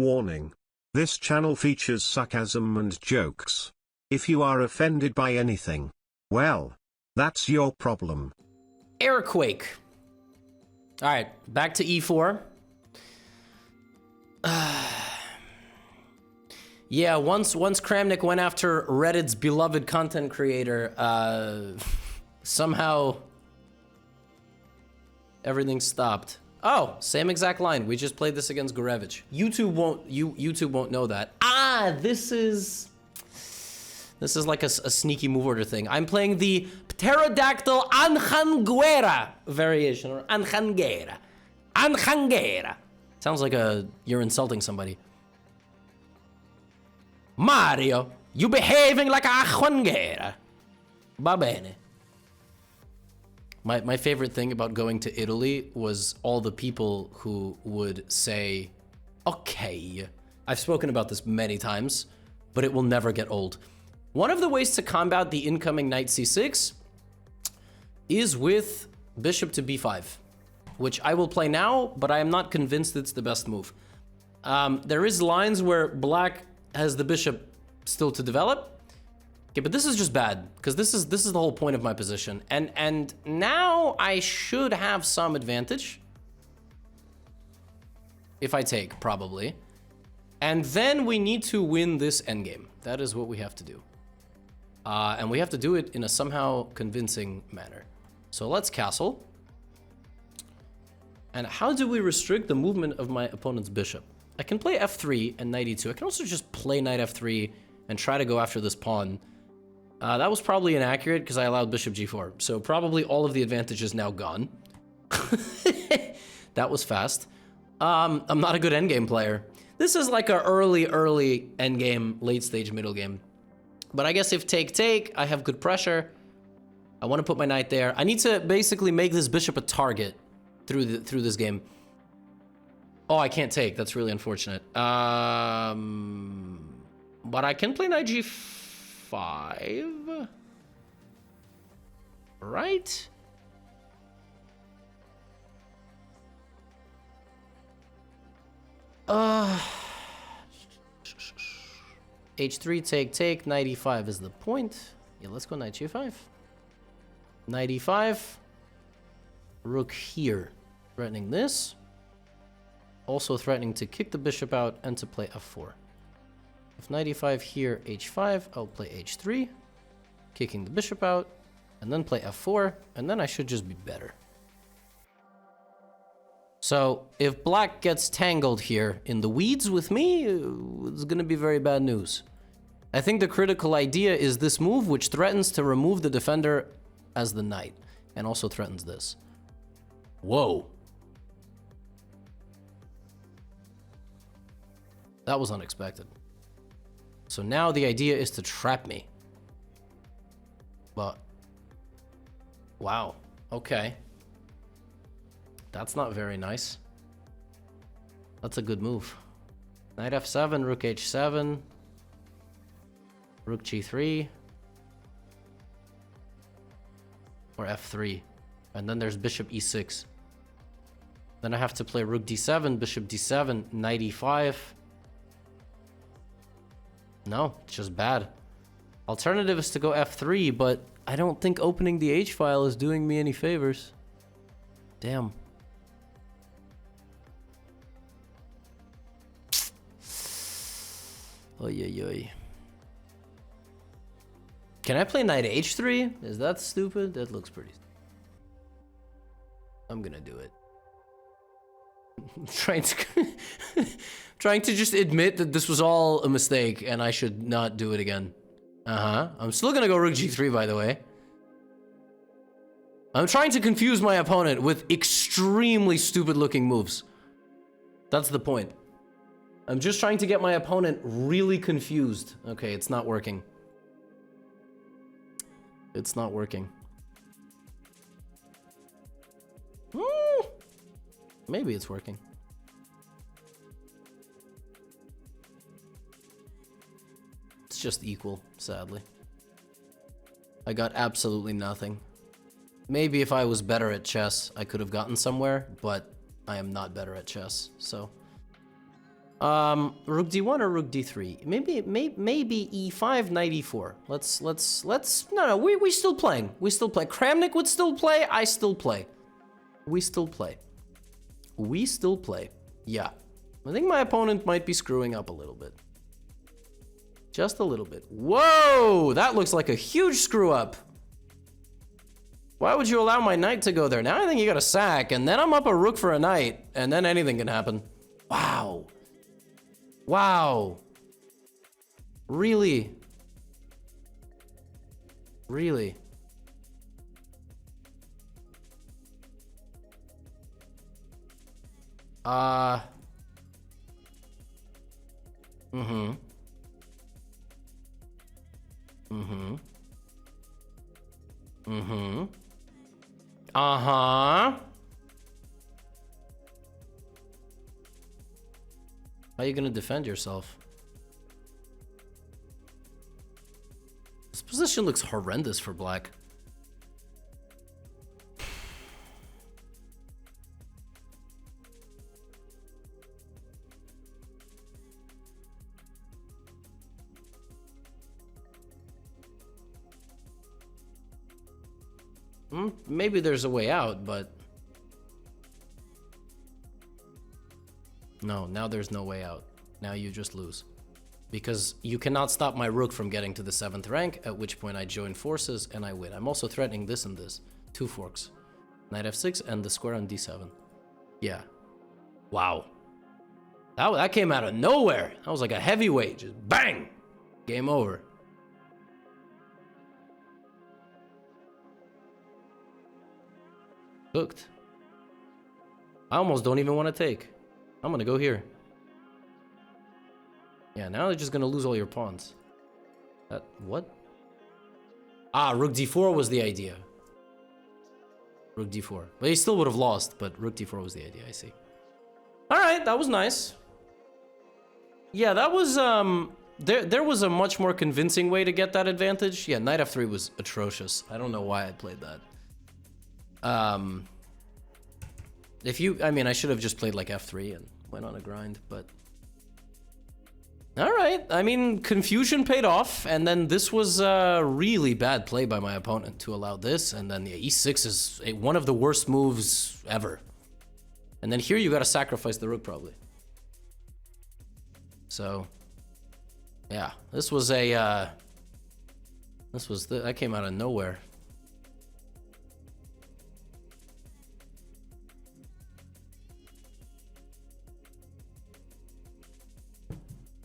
Warning. This channel features sarcasm and jokes. If you are offended by anything, well, that's your problem. Airquake. All right, back to e4. Yeah, once Kramnik went after Reddit's beloved content creator, somehow everything stopped. Oh, same exact line. We just played this against Gurevich. YouTube won't know that. Ah, this is like a sneaky move order thing. I'm playing the pterodactyl Anjanguera variation, or Anjanguera. Anjanguera. Sounds like you're insulting somebody. Mario, you behaving like a Anjanguera. Va bene. My favorite thing about going to Italy was all the people who would say, okay. I've spoken about this many times, but it will never get old. One of the ways to combat the incoming knight c6 is with bishop to b5, which I will play now, but I am not convinced it's the best move. There is lines where black has the bishop still to develop. Okay, but this is just bad, because this is the whole point of my position. And now I should have some advantage. If I take, probably. And then we need to win this endgame. That is what we have to do. And we have to do it in a somehow convincing manner. So let's castle. And how do we restrict the movement of my opponent's bishop? I can play f3 and knight e2. I can also just play knight f3 and try to go after this pawn. That was probably inaccurate because I allowed bishop g4. So probably all of the advantage is now gone. That was fast. I'm not a good endgame player. This is like a early endgame, late stage, middle game. But I guess if take, I have good pressure. I want to put my knight there. I need to basically make this bishop a target through this game. Oh, I can't take. That's really unfortunate. But I can play knight g5. Right? H3, take, knight e5 is the point. Yeah, let's go knight g5. Knight e5. Rook here, threatening this. Also threatening to kick the bishop out and to play f4. If knight e5 here, h5, I'll play h3, kicking the bishop out, and then play f4, and then I should just be better. So if black gets tangled here in the weeds with me, it's gonna be very bad news. I think the critical idea is this move, which threatens to remove the defender as the knight, and also threatens this. Whoa. That was unexpected. So now the idea is to trap me. But, wow, okay. That's not very nice. That's a good move. Knight f7, rook h7, rook g3, or f3. And then there's bishop e6. Then I have to play rook d7, bishop d7, knight e5. No, it's just bad. Alternative is to go f3, but I don't think opening the h file is doing me any favors. Damn. Oy, oy, oy. Can I play knight h3? Is that stupid? That looks pretty. I'm gonna do it. Trying to just admit that this was all a mistake and I should not do it again. I'm still gonna go rook g3, by the way. I'm trying to confuse my opponent with extremely stupid looking moves. That's the point. I'm just trying to get my opponent really confused. Okay, it's not working. It's not working. Maybe it's working. It's just equal, sadly. I got absolutely nothing. Maybe if I was better at chess, I could have gotten somewhere, but I am not better at chess, so Rook d1 or rook d3? Maybe e5, knight e4. No, we still playing. We still play. Kramnik would still play. I still play. We still play. We still play. Yeah. I think my opponent might be screwing up a little bit. Just a little bit. Whoa! That looks like a huge screw up. Why would you allow my knight to go there? Now I think you got a sack, and then I'm up a rook for a knight, and then anything can happen. Wow. Wow. Really? Really? Mm-hmm. Mm-hmm. Mm-hmm. Uh-huh. How are you gonna defend yourself? This position looks horrendous for black. Maybe there's a way out, but... No, now there's no way out. Now you just lose. Because you cannot stop my rook from getting to the 7th rank, at which point I join forces and I win. I'm also threatening this and this. 2 forks. Knight f6 and the square on d7. Yeah. Wow. That came out of nowhere. That was like a heavyweight. Just bang! Game over. Cooked. I almost don't even want to take. I'm gonna go here. Yeah, now they're just gonna lose all your pawns. What? Ah, rook d4 was the idea. Rook d4. Well, he still would have lost, but rook d4 was the idea, I see. Alright, that was nice. Yeah, that was, there was a much more convincing way to get that advantage. Yeah, knight f3 was atrocious. I don't know why I played that. I mean, I should have just played like f3 and went on a grind, but... Alright, I mean, confusion paid off, and then this was a really bad play by my opponent to allow this, and then yeah, e6 is one of the worst moves ever. And then here you gotta sacrifice the rook, probably. So, yeah, this was that came out of nowhere.